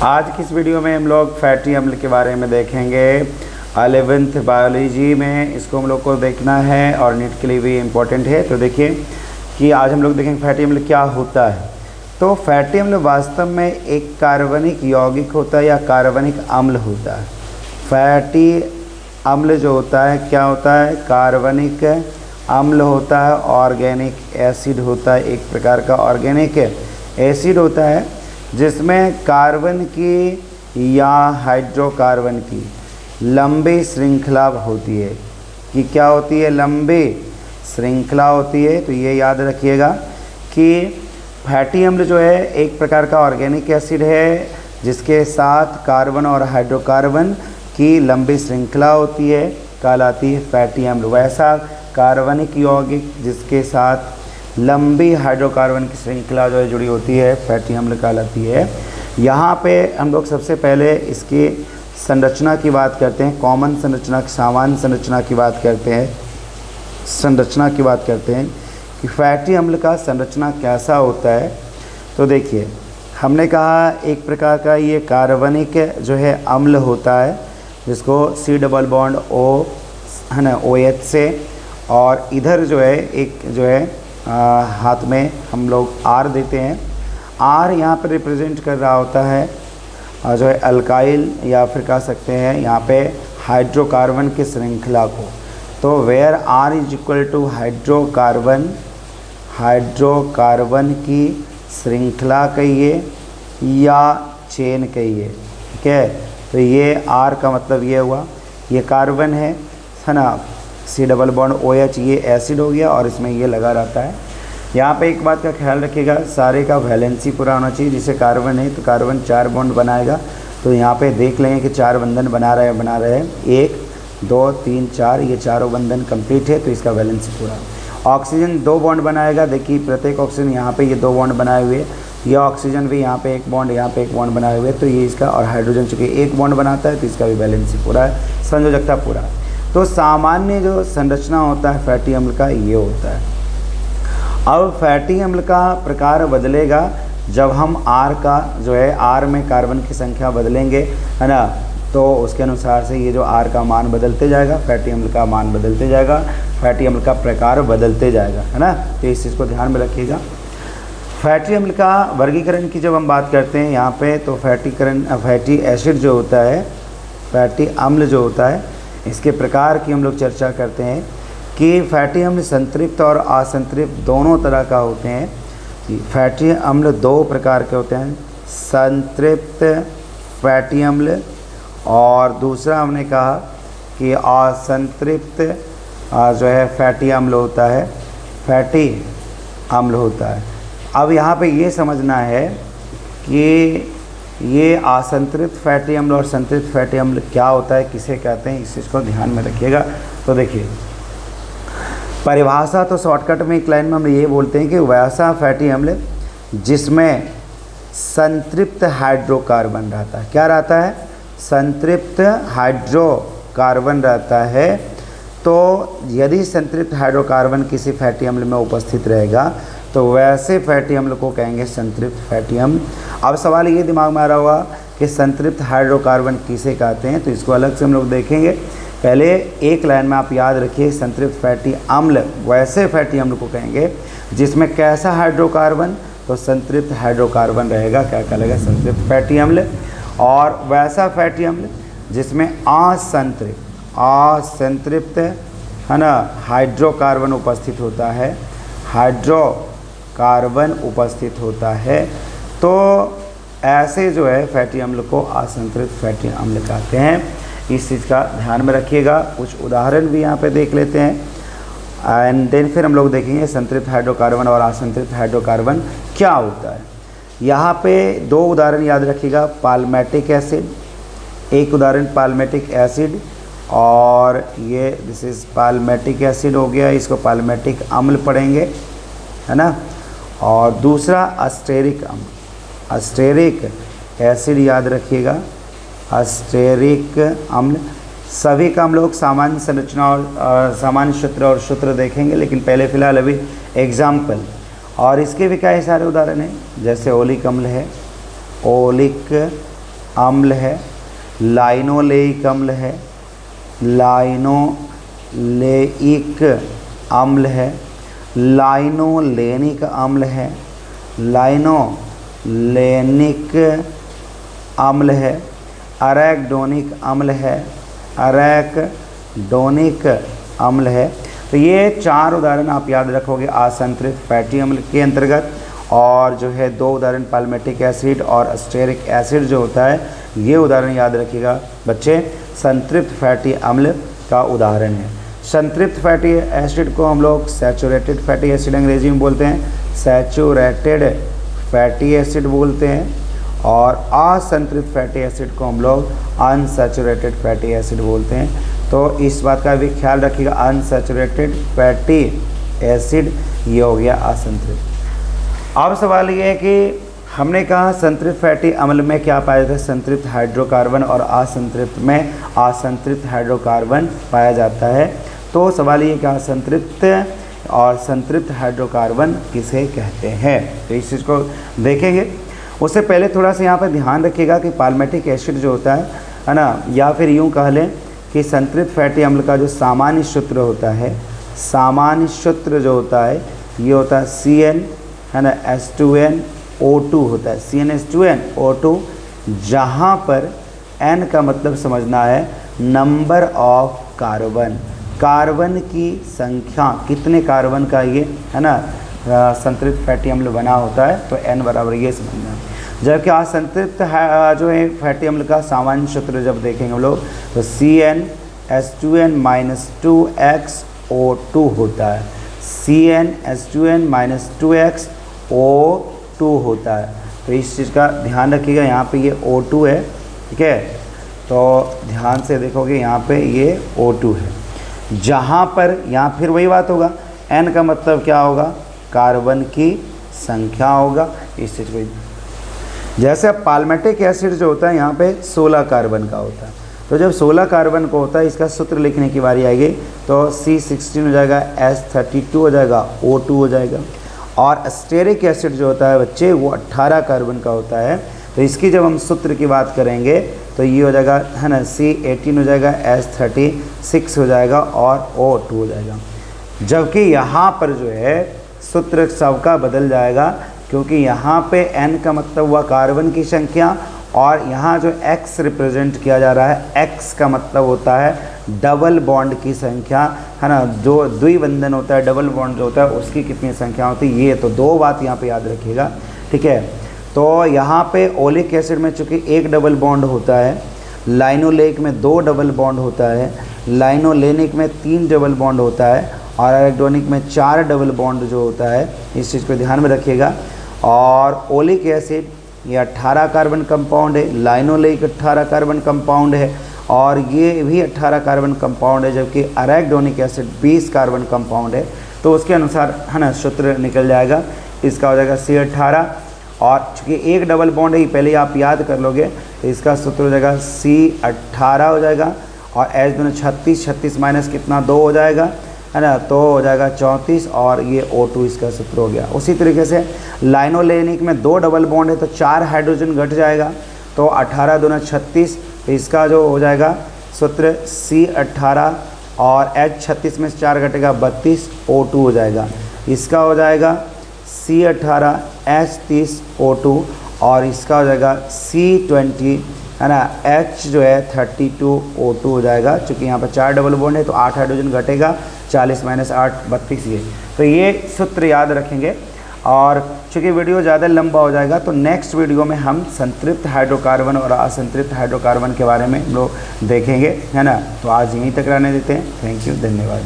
आज की इस वीडियो में हम लोग फैटी अम्ल के बारे में देखेंगे। 11th बायोलॉजी में इसको हम लोग को देखना है और नीट के लिए भी इम्पोर्टेंट है। तो देखिए कि आज हम लोग देखेंगे फैटी अम्ल क्या होता है। तो फैटी अम्ल वास्तव में एक कार्बनिक यौगिक होता है या कार्बनिक अम्ल होता है। फैटी अम्ल जो होता है क्या होता है, कार्बनिक अम्ल होता है, ऑर्गेनिक एसिड होता है, एक प्रकार का ऑर्गेनिक एसिड होता है जिसमें कार्बन की या हाइड्रोकार्बन की लंबी श्रृंखला होती है। कि क्या होती है, लंबी श्रृंखला होती है। तो ये याद रखिएगा कि फैटी अम्ल जो है एक प्रकार का ऑर्गेनिक एसिड है जिसके साथ कार्बन और हाइड्रोकार्बन की लंबी श्रृंखला होती है, कहलाती है फैटी अम्ल। वैसा कार्बनिक यौगिक जिसके साथ लंबी हाइड्रोकार्बन की श्रृंखला जो है जुड़ी होती है, फैटी अम्ल कहलाती है। यहाँ पे हम लोग सबसे पहले इसकी संरचना की बात करते हैं, कॉमन संरचना, सामान्य संरचना की बात करते हैं। संरचना की बात करते हैं कि फैटी अम्ल का संरचना कैसा होता है। तो देखिए हमने कहा एक प्रकार का ये कार्बनिक जो है अम्ल होता है जिसको C डबल बॉन्ड O है ना, OH से, और इधर जो है एक जो है हाथ में हम लोग R देते हैं। R यहाँ पर रिप्रेजेंट कर रहा होता है जो है अल्काइल या फिर कह सकते हैं यहाँ पे हाइड्रोकार्बन की श्रृंखला को। तो where R is equal to hydrocarbon, hydrocarbon की श्रृंखला कहिए या चेन कहिए, ठीक है। तो ये R का मतलब ये हुआ, ये कार्बन है ना, C डबल बॉन्ड OH ये एसिड हो गया और इसमें ये लगा रहता है। यहाँ पे एक बात का ख्याल रखिएगा, सारे का वैलेंसी पूरा होना चाहिए। जैसे कार्बन है तो कार्बन 4 बॉन्ड बनाएगा, तो यहाँ पे देख लेंगे कि 4 बंधन बना रहे हैं 1 2 3 4, ये चारों बंधन कंप्लीट है तो इसका वैलेंसी पूरा। ऑक्सीजन 2 बॉन्ड बनाएगा, देखिए प्रत्येक ऑक्सीजन यहाँ पे ये 2 बॉन्ड बनाए हुए, यह ऑक्सीजन भी यहाँ पे 1 बॉन्ड, यहाँ पे 1 बॉन्ड बनाए हुए, तो ये इसका, और हाइड्रोजन चूँकि 1 बॉन्ड बनाता है तो इसका भी वैलेंसी पूरा है, संयोजकता पूरा। तो सामान्य जो संरचना होता है फैटी अम्ल का ये होता है। अब फैटी अम्ल का प्रकार बदलेगा जब हम R का जो है R में कार्बन की संख्या बदलेंगे, है ना, तो उसके अनुसार से ये जो R का मान बदलते जाएगा, फैटी अम्ल का मान बदलते जाएगा, फैटी अम्ल का प्रकार बदलते जाएगा, है ना। तो इस चीज़ को ध्यान में रखिएगा। फैटी अम्ल का वर्गीकरण की जब हम बात करते हैं यहाँ पे, तो फैटी एसिड जो होता है, फैटी अम्ल जो होता है, इसके प्रकार की हम लोग चर्चा करते हैं कि फैटी अम्ल संतृप्त और असंतृप्त दोनों तरह का होते हैं। फैटी अम्ल 2 प्रकार के होते हैं, संतृप्त फैटी अम्ल और दूसरा हमने कहा कि असंतृप्त जो है फैटी अम्ल होता है, फैटी अम्ल होता है। अब यहाँ पे ये समझना है कि ये असंतृप्त फैटी अम्ल और संतृप्त फैटी अम्ल क्या होता है, किसे कहते हैं, इस चीज़ को ध्यान में रखिएगा। तो देखिए परिभाषा तो शॉर्टकट में एक लाइन में हम ये बोलते हैं कि वैसा फैटी अम्ल जिसमें संतृप्त हाइड्रोकार्बन रहता है। क्या रहता है, संतृप्त हाइड्रोकार्बन रहता है। तो यदि संतृप्त हाइड्रोकार्बन किसी फैटी अम्ल में उपस्थित रहेगा तो वैसे फैटी अम्ल को कहेंगे संतृप्त फैटी अम्ल। अब सवाल ये दिमाग में आ रहा होगा कि संतृप्त हाइड्रोकार्बन किसे कहते हैं, तो इसको अलग से हम लोग देखेंगे। पहले एक लाइन में आप याद रखिए, संतृप्त फैटी अम्ल वैसे फैटी अम्ल को कहेंगे जिसमें कैसा हाइड्रोकार्बन, तो संतृप्त हाइड्रोकार्बन रहेगा, क्या कहलाएगा, संतृप्त फैटी अम्ल। और वैसा फैटी अम्ल जिसमें असंतृप्त है ना हाइड्रोकार्बन उपस्थित होता है, हाइड्रोकार्बन उपस्थित होता है, तो ऐसे जो है फैटी अम्ल को असंतृप्त फैटी अम्ल कहते हैं। इस चीज़ का ध्यान में रखिएगा। कुछ उदाहरण भी यहाँ पे देख लेते हैं एंड देन फिर हम लोग देखेंगे संतृप्त हाइड्रोकार्बन और असंतृप्त हाइड्रोकार्बन क्या होता है। यहाँ पे 2 उदाहरण याद रखिएगा, पाल्मेटिक एसिड, एक उदाहरण पाल्मेटिक एसिड, और ये दिस इज़ पाल्मेटिक एसिड हो गया, इसको पाल्मेटिक अम्ल पढ़ेंगे, है ना। और दूसरा अस्टेरिक अम्ल, अस्टेरिक एसिड याद रखिएगा, अस्टेरिक अम्ल। सभी का हम लोग सामान्य संरचना और सामान्य सूत्र और सूत्र देखेंगे, लेकिन पहले फ़िलहाल अभी एग्जाम्पल, और इसके भी कई सारे उदाहरण हैं, जैसे ओलिक अम्ल है, ओलिक अम्ल है, लाइनोलेइक अम्ल है, लाइनोलेइक अम्ल है, लाइनोलेनिक अम्ल है, लाइनोलेनिक अम्ल है, अरैकडोनिक अम्ल है, अरैकडोनिक अम्ल है। तो ये 4 उदाहरण आप याद रखोगे असंतृप्त फैटी अम्ल के अंतर्गत। और जो है 2 उदाहरण पाल्मेटिक एसिड और अस्टेरिक एसिड जो होता है, ये उदाहरण याद रखिएगा बच्चे, संतृप्त फैटी अम्ल का उदाहरण है। संतृप्त फैटी एसिड को हम लोग सैचुरेटेड फैटी एसिड अंग्रेजी में बोलते हैं, सैचुरेटेड फैटी एसिड बोलते हैं। और असंतृप्त फैटी एसिड को हम लोग अनसैचुरेटेड फैटी एसिड बोलते हैं। तो इस बात का भी ख्याल रखिएगा, अनसैचुरेटेड फैटी एसिड ये हो गया असंतृप्त। अब सवाल ये है कि हमने कहा संतृप्त फैटी अम्ल में क्या पाया जाता है, संतृप्त हाइड्रोकार्बन, और असंतृप्त में असंतृप्त हाइड्रोकार्बन पाया जाता है। तो सवाल ये कि असंतृप्त और संतृप्त हाइड्रोकार्बन किसे कहते हैं, तो इस चीज़ को देखेंगे। उससे पहले थोड़ा सा यहाँ पर ध्यान रखिएगा कि पाल्मेटिक एसिड जो होता है ना, या फिर यूँ कह लें कि संतृप्त फैटी अम्ल का जो सामान्य सूत्र होता है, सामान्य सूत्र जो होता है ये होता है CN है ना, H2NO2 होता है, CnH2NO2, जहाँ पर N का मतलब समझना है नंबर ऑफ कार्बन, कार्बन की संख्या, कितने कार्बन का ये है ना संतृप्त फैटी अम्ल बना होता है, तो N बराबर ये समझना है। जबकि असंतृप्त जो है फैटी अम्ल का सामान्य सूत्र जब देखेंगे हम लोग, तो CnH2n-2xO2 होता है, CnH2n-2xO2 होता है। तो इस चीज़ का ध्यान रखिएगा, यहाँ पे ये O2 है, ठीक है, तो ध्यान से देखोगे यहाँ पे ये O2 है, जहाँ पर यहाँ फिर वही बात होगा, N का मतलब क्या होगा, कार्बन की संख्या होगा। इस चीज़ को जैसे अब पाल्मेटिक एसिड जो होता है यहाँ पे 16 कार्बन का होता है, तो जब 16 कार्बन को होता है इसका सूत्र लिखने की बारी आएगी, तो C16 हो जाएगा, S32 हो जाएगा, O2 हो जाएगा। और अस्टेरिक एसिड जो होता है बच्चे वो 18 कार्बन का होता है, तो इसकी जब हम सूत्र की बात करेंगे तो ये हो जाएगा है ना, C18 हो जाएगा, S36 हो जाएगा और O2 हो जाएगा। जबकि यहाँ पर जो है सूत्र सबका बदल जाएगा, क्योंकि यहाँ पे N का मतलब हुआ कार्बन की संख्या, और यहाँ जो X रिप्रेजेंट किया जा रहा है, X का मतलब होता है डबल बॉन्ड की संख्या, है ना, जो द्विबंधन होता है, डबल बॉन्ड जो होता है उसकी कितनी संख्या होती है, ये तो 2 बात यहाँ पे याद रखिएगा, ठीक है। तो यहाँ पे ओलिक एसिड में चूँकि 1 डबल बॉन्ड होता है, लाइनोलेइक में 2 डबल बॉन्ड होता है, लाइनोलेनिक में 3 डबल बॉन्ड होता है, और अरैकडोनिक में 4 डबल बॉन्ड जो होता है, इस चीज़ को ध्यान में रखिएगा। और ओलिक एसिड ये 18 कार्बन कंपाउंड है, लाइनोलेइक 18 कार्बन कंपाउंड है, और ये भी 18 कार्बन कंपाउंड है, जबकि अरैकडोनिक एसिड 20 कार्बन कंपाउंड है। तो उसके अनुसार है ना सूत्र निकल जाएगा, इसका हो जाएगा C18, और चूँकि 1 डबल बॉन्ड है, पहले आप याद कर लोगे, तो इसका सूत्र हो जाएगा C18 हो जाएगा, और H दोनों 36, 36 माइनस कितना 2 हो जाएगा, है ना, तो हो जाएगा 34, और ये O2 इसका सूत्र हो गया। उसी तरीके से लाइनोलेनिक में 2 डबल बॉन्ड है, तो 4 हाइड्रोजन घट जाएगा, तो 18 दूना 36, तो इसका जो हो जाएगा सूत्र C18, और H36 में 4 घटेगा 32, O2 हो जाएगा। इसका हो जाएगा C18 H30 O2, और इसका हो जाएगा C20 है ना, H जो है 32 O2 हो जाएगा। चूँकि यहाँ पर 4 डबल बॉन्ड है तो 8 हाइड्रोजन घटेगा, 40 माइनस 8 32 ये, तो ये सूत्र याद रखेंगे। और चूँकि वीडियो ज़्यादा लंबा हो जाएगा, तो नेक्स्ट वीडियो में हम संतृप्त हाइड्रोकार्बन और असंतृप्त हाइड्रोकार्बन के बारे में हम लोग देखेंगे, है ना। तो आज यहीं तक रहने देते हैं। थैंक यू, धन्यवाद।